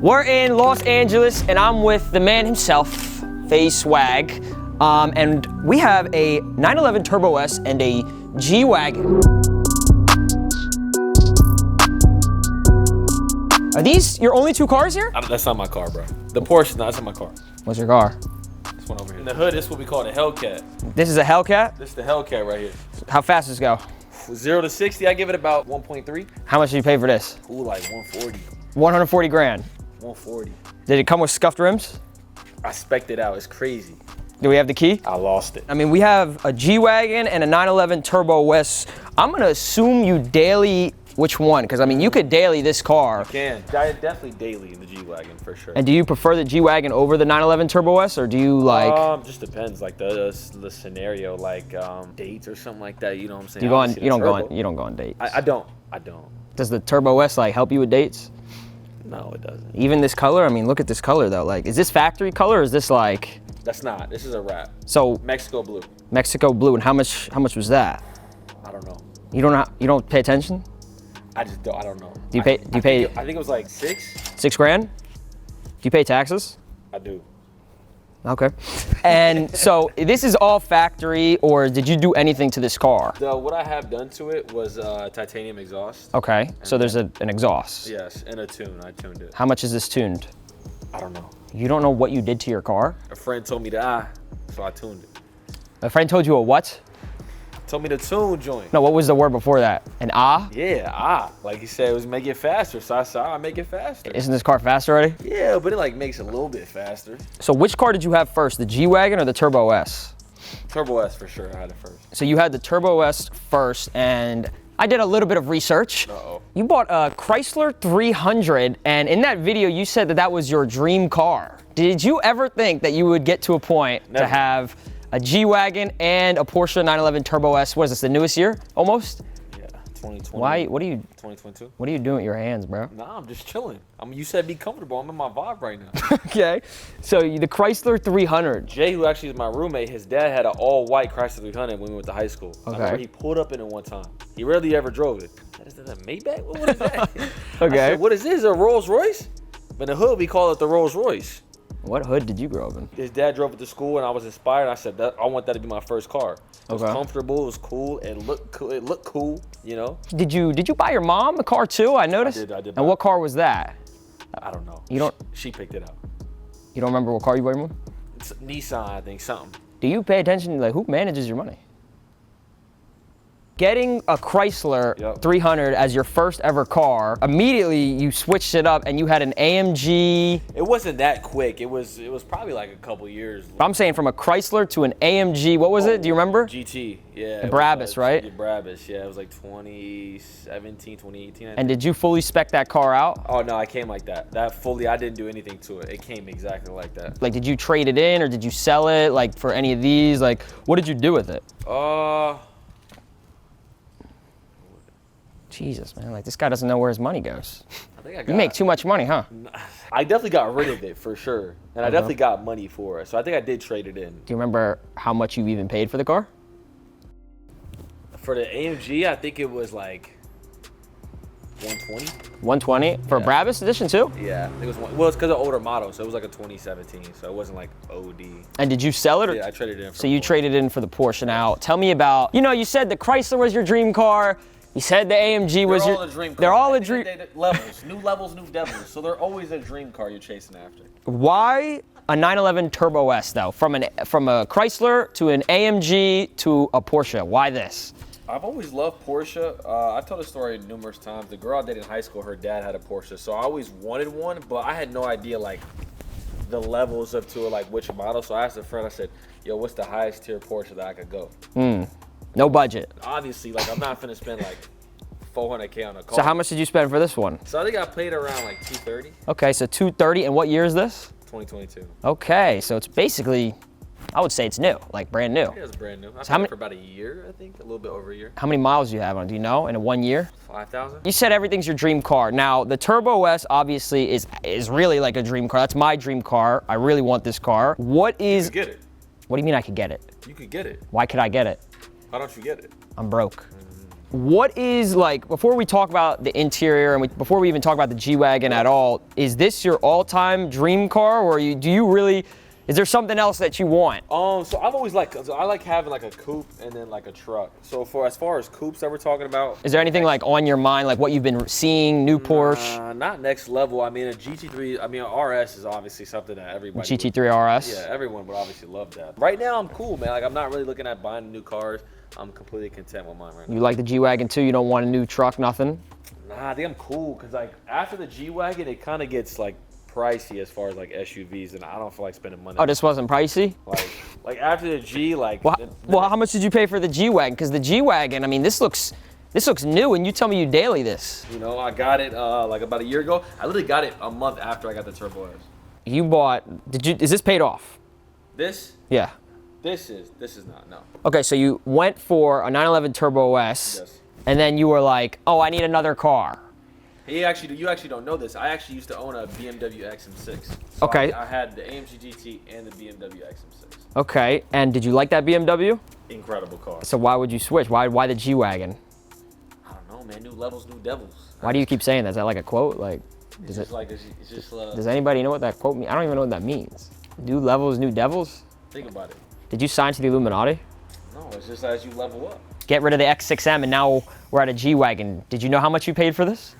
We're in Los Angeles, and I'm with the man himself, FaZe Swagg, and we have a 911 Turbo S and a G-Wagon. Are these your only two cars here? That's not my car, bro. The Porsche, no, that's not my car. What's your car? This one over here. In the hood, this is what we call the Hellcat. This is a Hellcat? This is the Hellcat right here. How fast does it go? 0 to 60, I give it about 1.3. How much did you pay for this? Ooh, like 140. 140 grand. 140. Did it come with scuffed rims? I spec'd it out, it's crazy. Do we have the key? I lost it. I mean, we have a G-Wagon and a 911 Turbo S. I'm gonna assume you daily which one? Because I mean, you could daily this car. I can. Definitely daily in the G-Wagon for sure. And do you prefer the G-Wagon over the 911 Turbo S, or do you like? Just depends, like the scenario, like dates or something like that. You know what I'm saying? You don't go on dates. I don't. Does the Turbo S like help you with dates? No, it doesn't. Even this color? I mean, look at this color though. Like, is this factory color, or is this like? That's not. This is a wrap. So Mexico blue. Mexico blue, and how much was that? I don't know. You don't pay attention? I don't know. Do you pay? I think it was like 6. 6 grand? Do you pay taxes? I do. Okay. And so this is all factory, or did you do anything to this car? What I have done to it was titanium exhaust. Okay. So there's an exhaust. Yes, and a tune. I tuned it. How much is this tuned? I don't know. You don't know what you did to your car? A friend told me to so I tuned it. A friend told you a what? Told me to tune joint. No, what was the word before that? An ah? Yeah, Like he said, it was make it faster. So I said, I make it faster. Isn't this car faster already? Yeah, but it like makes it a little bit faster. So which car did you have first, the G-Wagon or the Turbo S? Turbo S for sure, I had it first. So you had the Turbo S first, and I did a little bit of research. Uh-oh. You bought a Chrysler 300, and in that video, you said that was your dream car. Did you ever think that you would get to a point Never. to have a G-Wagon and a Porsche 911 Turbo S? What is this, the newest year, almost? Yeah, 2020. Why, 2022. What are you doing with your hands, bro? Nah, I'm just chilling. You said be comfortable. I'm in my vibe right now. Okay, so the Chrysler 300. Jay, who actually is my roommate, his dad had an all-white Chrysler 300 when we went to high school. Okay. I remember he pulled up in it one time. He rarely ever drove it. Is that a Maybach? What is that? Okay. I said, what is this, a Rolls Royce? In the hood, we call it the Rolls Royce. What hood did you grow up in? His dad drove it to school, and I was inspired. I said, I want that to be my first car. It was comfortable, it was cool, it looked cool, you know? Did you buy your mom a car too? I noticed. I did. And what car was that? I don't know. She picked it up. You don't remember what car you bought your mom? It's Nissan, I think, something. Do you pay attention to who manages your money? Getting a Chrysler 300 as your first ever car, immediately you switched it up and you had an AMG. It wasn't that quick. It was probably like a couple years. I'm saying from a Chrysler to an AMG. What was it? Do you remember? GT, yeah. Brabus, right? Brabus, yeah. It was like 2017, 2018. And did you fully spec that car out? Oh no, I came like that. I didn't do anything to it. It came exactly like that. Like, did you trade it in or did you sell it? Like for any of these? Like, what did you do with it? Jesus, man, like this guy doesn't know where his money goes. You make too much money, huh? I definitely got rid of it for sure. And I definitely got money for it. So I think I did trade it in. Do you remember how much you even paid for the car? For the AMG, I think it was like 120. 120 for a Brabus edition too? Yeah, it was it's because of older model, so it was like a 2017, so it wasn't like OD. And did you sell it? Yeah, I traded it in. So you traded in for the Porsche. Now, tell me about, you said the Chrysler was your dream car. You said the AMG was your... They're all a dream car. They're all a dream... Levels, new devils. So they're always a dream car you're chasing after. Why a 911 Turbo S, though? From a Chrysler to an AMG to a Porsche. Why this? I've always loved Porsche. I told the story numerous times. The girl I dated in high school, her dad had a Porsche. So I always wanted one, but I had no idea, like, the levels up to it, like, which model. So I asked a friend, I said, yo, what's the highest tier Porsche that I could go? No budget. Obviously, like, I'm not finna spend like 400K on a car. So how much did you spend for this one? So I think I paid around like 230. Okay, so 230. And what year is this? 2022. Okay, so it's basically, I would say it's new, like brand new. Yeah, it's brand new. I've had it for about a year, I think, a little bit over a year. How many miles do you have on it? Do you know, in a 1 year? 5,000. You said everything's your dream car. Now, the Turbo S obviously is really like a dream car. That's my dream car. I really want this car. You could get it. What do you mean I could get it? You could get it. Why could I get it? Why don't you get it? I'm broke. what is like, before we talk about the interior and before we even talk about the G-Wagon at all, is this your all-time dream car, or do you really, is there something else that you want? So I've always liked, I like having like a coupe and then like a truck. So as far as coupes that we're talking about. Is there anything like on your mind, like what you've been seeing, new Porsche? Not next level. I mean, a GT3, I mean, a RS is obviously something that everybody GT3 RS? Yeah, everyone would obviously love that. Right now, I'm cool, man. Like, I'm not really looking at buying new cars. I'm completely content with mine right now. You like the G-Wagon too? You don't want a new truck, nothing? Nah, I think I'm cool, because like after the G-Wagon, it kind of gets like pricey as far as like SUVs, and I don't feel like spending money. Oh, this wasn't pricey? Like after the G, like. Well, how much did you pay for the G-Wagon? Because the G-Wagon, I mean, this looks new, and you tell me you daily this. You know, I got it like about a year ago. I literally got it a month after I got the Turbo S. You bought, is this paid off? This? Yeah. This is not, no. Okay, so you went for a 911 Turbo S, Yes. and then you were like, oh, I need another car. You actually don't know this. I actually used to own a BMW XM6. So Okay. I had the AMG GT and the BMW XM6. Okay, and did you like that BMW? Incredible car. So why would you switch? Why the G-Wagon? I don't know, man. New levels, new devils. Why do you keep saying that? Is that like a quote? Like, It's just does anybody know what that quote means? I don't even know what that means. New levels, new devils? think about it. Did you sign to the Illuminati? No, it's just as you level up. Get rid of the X6M, and now we're at a G-Wagon. Did you know how much you paid for this?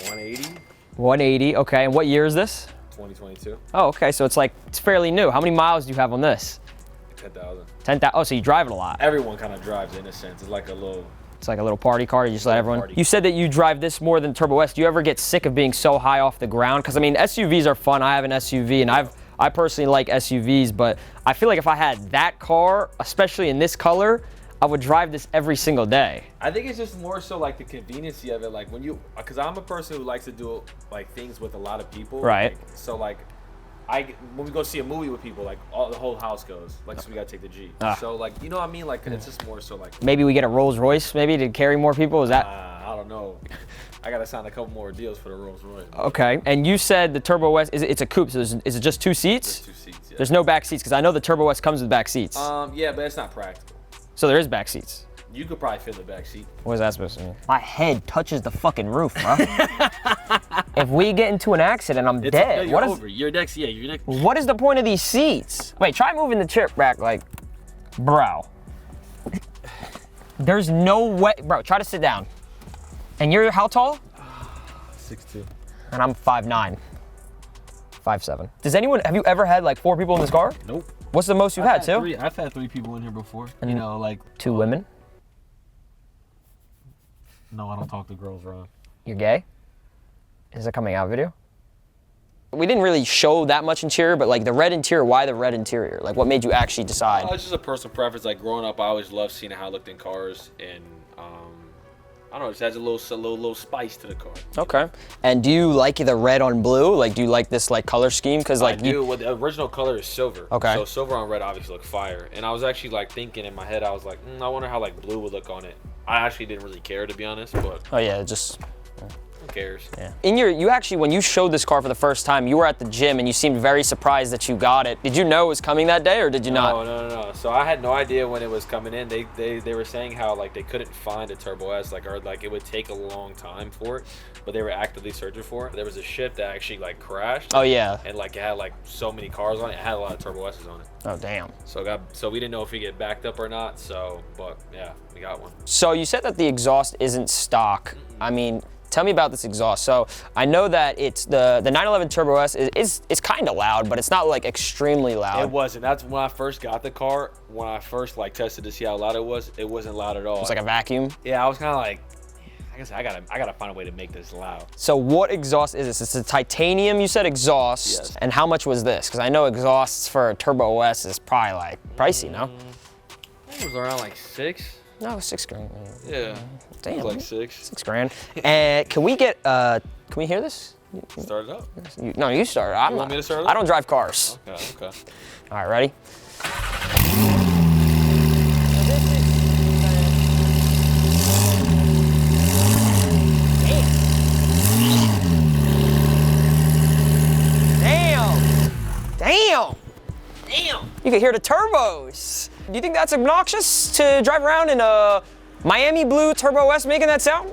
180. 180, okay. And what year is this? 2022. Oh, okay, so it's fairly new. How many miles do you have on this? 10,000. 10,000, oh, so you drive it a lot. Everyone kind of drives in a sense. It's like a little. It's like a little party car, you just let everyone. Party. You said that you drive this more than Turbo S. Do you ever get sick of being so high off the ground? Because I mean, SUVs are fun. I have an SUV, and I personally like SUVs, but I feel like if I had that car, especially in this color, I would drive this every single day. I think it's just more so like the conveniency of it. Like when you, because I'm a person who likes to do like things with a lot of people. Right. Like, so like, when we go see a movie with people, like the whole house goes. Like, so we gotta take the G. So like, you know what I mean? Like, it's just more so like. Maybe we get a Rolls Royce, maybe to carry more people. Is that? I don't know. I gotta sign a couple more deals for the Rolls Royce. Okay. And you said the Turbo S it's a coupe. So is it just 2 seats? There's 2 seats. Yeah. There's no back seats because I know the Turbo S comes with back seats. Yeah, but it's not practical. So there is back seats. You could probably fit the back seat. What is that supposed to mean? My head touches the fucking roof, bro. If we get into an accident, I'm dead. You're over. You're next. Yeah, you're next. What is the point of these seats? Wait, try moving the chair back, like, bro. There's no way, bro. Try to sit down. And you're how tall? 6'2". And I'm 5'9". 5'7". Have you ever had like 4 people in this car? Nope. What's the most you've had, 2? I've had 3 people in here before. You know, like 2 women? No, I don't talk to girls, Ron. You're gay? Is it coming out video? We didn't really show that much interior, but like the red interior, why the red interior? Like what made you actually decide? It's just a personal preference. Like growing up, I always loved seeing how it looked in cars, and I don't know, it just adds a little spice to the car. Okay. And do you like the red on blue? Like, do you like this like color scheme? Because like I do. Well, the original color is silver. Okay. So silver on red obviously look fire. And I was actually like thinking in my head, I was like, I wonder how like blue would look on it. I actually didn't really care, to be honest, but. Oh yeah, just. Who cares? Yeah. You actually, when you showed this car for the first time, you were at the gym and you seemed very surprised that you got it. Did you know it was coming that day, or did you not? No. So I had no idea when it was coming in. They were saying how like they couldn't find a Turbo S, or like it would take a long time for it, but they were actively searching for it. There was a ship that actually like crashed. Oh yeah. And like it had like so many cars on it. It had a lot of Turbo S's on it. Oh damn. So we didn't know if we get backed up or not. So, but yeah, we got one. So you said that the exhaust isn't stock. I mean, tell me about this exhaust. So I know that it's the 911 Turbo S is kind of loud, but it's not like extremely loud. It wasn't. That's when I first got the car. When I first like tested to see how loud it wasn't loud at all. It's like a vacuum. Yeah, I was kind of like, I guess I gotta find a way to make this loud. So what exhaust is this? It's a titanium, you said, exhaust. Yes. And how much was this? Because I know exhausts for a Turbo S is probably like pricey, no? I think it was around like 6. No, $6,000. Yeah. Damn. It was like 6. $6,000. And can we hear this? Start it up. No, you start it. You want me to start it up? I don't drive cars. Okay. All right, ready? Damn. You can hear the turbos. Do you think that's obnoxious to drive around in a Miami Blue Turbo S making that sound?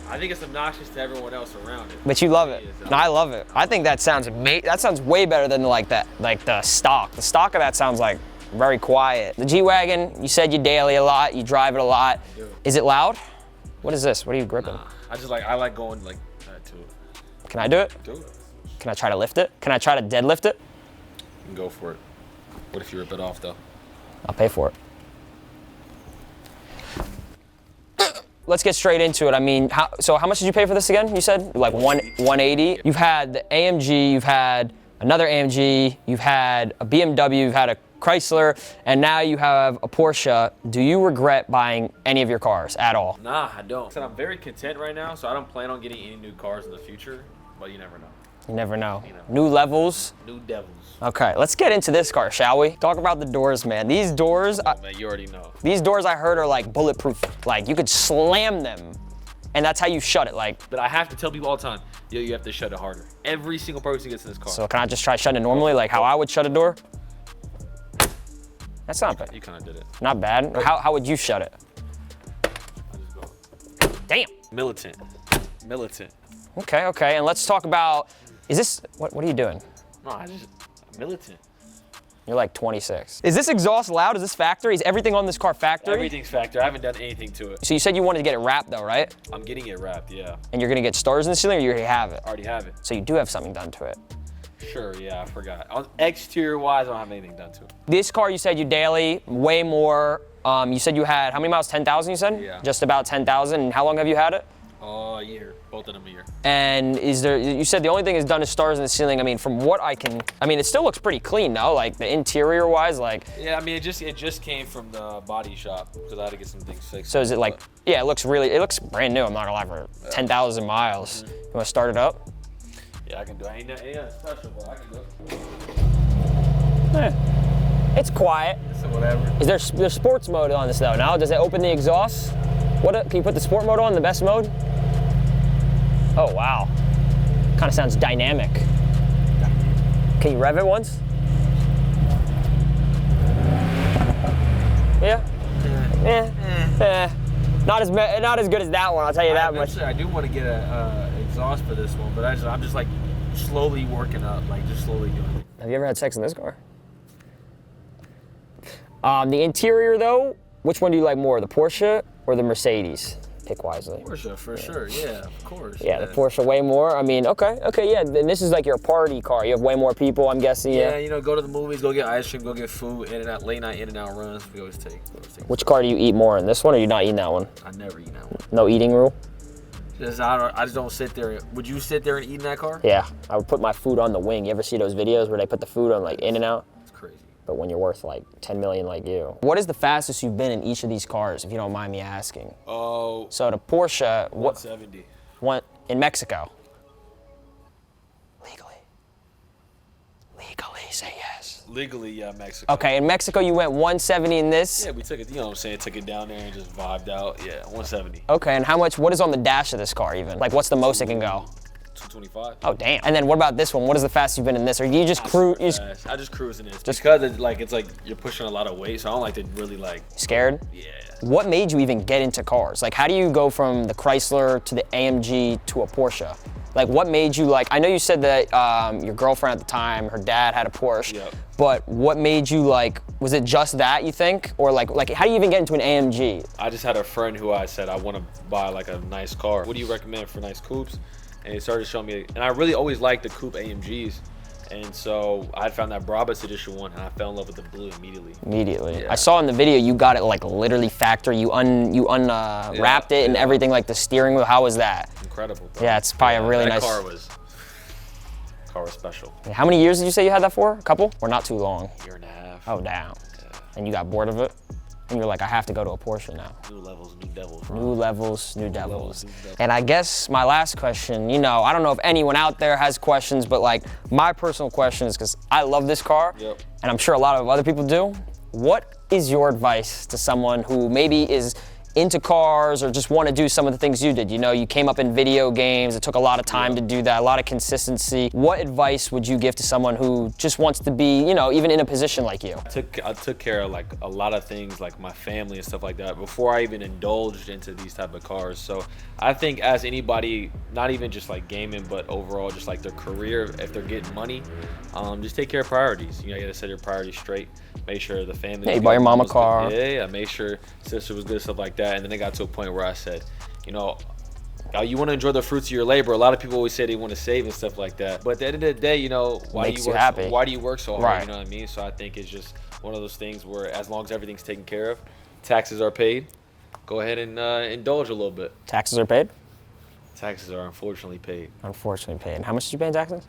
I think it's obnoxious to everyone else around it. But you love it. No, I love it. I think that sounds that sounds way better than like the stock. The stock of that sounds like very quiet. The G-Wagon, you said you daily a lot, you drive it a lot. Is it loud? What is this? What are you gripping? Nah, I like going like that to it. Can I do it? Do it. Can I try to lift it? Can I try to deadlift it? You can go for it. What if you rip it off though? I'll pay for it. Let's get straight into it. I mean, so how much did you pay for this again? You said like 180. You've had the AMG, you've had another AMG, you've had a BMW, you've had a Chrysler, and now you have a Porsche. Do you regret buying any of your cars at all? Nah, I don't. I'm very content right now, so I don't plan on getting any new cars in the future, but you never know. You never know. New levels. New devils. Okay, let's get into this car, shall we? Talk about the doors, man. These doors, man, you already know. These doors I heard are like bulletproof. Like you could slam them and that's how you shut it. Like, but I have to tell people all the time, yo, you have to shut it harder. Every single person gets in this car. So can I just try shutting it normally, like how I would shut a door? That's not bad. You kind of did it. Not bad. How would you shut it? I just go. Damn. Militant. Okay, okay. And let's talk about, is this, what are you doing? No, I'm militant. You're like 26. Is this exhaust loud? Is this factory? Is everything on this car factory? Everything's factory. I haven't done anything to it. So you said you wanted to get it wrapped though, right? I'm getting it wrapped, yeah. And you're gonna get stars in the ceiling or you already have it? I already have it. So you do have something done to it. Sure, yeah, I forgot. On exterior wise, I don't have anything done to it. This car you said you daily, way more. You said you had, how many miles? 10,000 you said? Yeah. Just about 10,000. And how long have you had it? A year, both of them a year. And is there, you said the only thing is done is stars in the ceiling. I mean, from what I mean, it still looks pretty clean though, like the interior wise, like. Yeah, I mean, it just came from the body shop because I had to get some things fixed. So is it like, yeah, it looks brand new, I'm not gonna lie, for 10,000 miles. You wanna start it up? Yeah, I can do it. Ain't nothing special, but I can do it. It's quiet. So whatever. Is there's sports mode on this though now? Does it open the exhaust? Can you put the sport mode on, the best mode? Oh, wow. Kind of sounds dynamic. Can you rev it once? Yeah? Not as good as that one, I'll tell you that much. I do want to get an exhaust for this one, but I'm just like slowly working up, like just slowly doing it. Have you ever had sex in this car? The interior though, which one do you like more, the Porsche or the Mercedes? Pick wisely. Porsche, for sure, yeah, of course. Yeah, the Porsche way more. I mean, okay, yeah. Then this is like your party car. You have way more people, I'm guessing. Yeah, you know, go to the movies, go get ice cream, go get food, in and out, late night in and out runs. We always take. Which car do you eat more in? This one or you not eating that one? I never eat that one. No eating rule? I just don't sit there. Would you sit there and eat in that car? Yeah, I would put my food on the wing. You ever see those videos where they put the food on like in and out? It's crazy. But when you're worth like 10 million like you. What is the fastest you've been in each of these cars, if you don't mind me asking? Oh. So the Porsche, 170. In Mexico? Legally, say yes. Legally, yeah, Mexico. Okay, in Mexico you went 170 in this? Yeah, we took it, you know what I'm saying, took it down there and just vibed out. Yeah, 170. Okay, and what is on the dash of this car even? Like what's the most it can go? 225. Oh damn. And then what about this one? What is the fastest you've been in this? Or do you just cruise? I just cruise in this. Just because it's like you're pushing a lot of weight, so I don't like to really like. Scared? Yeah. What made you even get into cars? Like how do you go from the Chrysler to the AMG to a Porsche? Like what made you like, I know you said that your girlfriend at the time, her dad had a Porsche, yep. But what made you like, was it just that you think? Or like how do you even get into an AMG? I just had a friend who I said, I want to buy like a nice car. What do you recommend for nice coupes? And he started showing me, and I really always liked the coupe AMGs. And so I found that Brabus edition one, and I fell in love with the blue immediately. Yeah. I saw in the video you got it like literally factory. You unwrapped it and everything, like the steering wheel. How was that? Incredible. Bro. Yeah, it's probably a really nice. Car was special. How many years did you say you had that for? A couple? Or not too long? Year and a half. Oh damn. Yeah. And you got bored of it? And you're like, I have to go to a Porsche now. New levels, new devils. Bro. New levels, new devils. And I guess my last question, you know, I don't know if anyone out there has questions, but like my personal question is, because I love this car, and I'm sure a lot of other people do. What is your advice to someone who maybe is into cars or just want to do some of the things you did? You know, you came up in video games. It took a lot of time to do that, a lot of consistency. What advice would you give to someone who just wants to be, you know, even in a position like you? I took care of like a lot of things, like my family and stuff like that, before I even indulged into these type of cars. So I think as anybody, not even just like gaming, but overall just like their career, if they're getting money, just take care of priorities. You know, you gotta set your priorities straight. Make sure the family. Yeah, you buy your mom a car. Yeah, make sure sister was good, stuff like that. And then it got to a point where I said, you know, you want to enjoy the fruits of your labor. A lot of people always say they want to save and stuff like that. But at the end of the day, you know, why do you work so hard? Right. You know what I mean? So I think it's just one of those things where as long as everything's taken care of, taxes are paid, go ahead and indulge a little bit. Taxes are paid? Taxes are unfortunately paid. Unfortunately paid. And how much did you pay in taxes?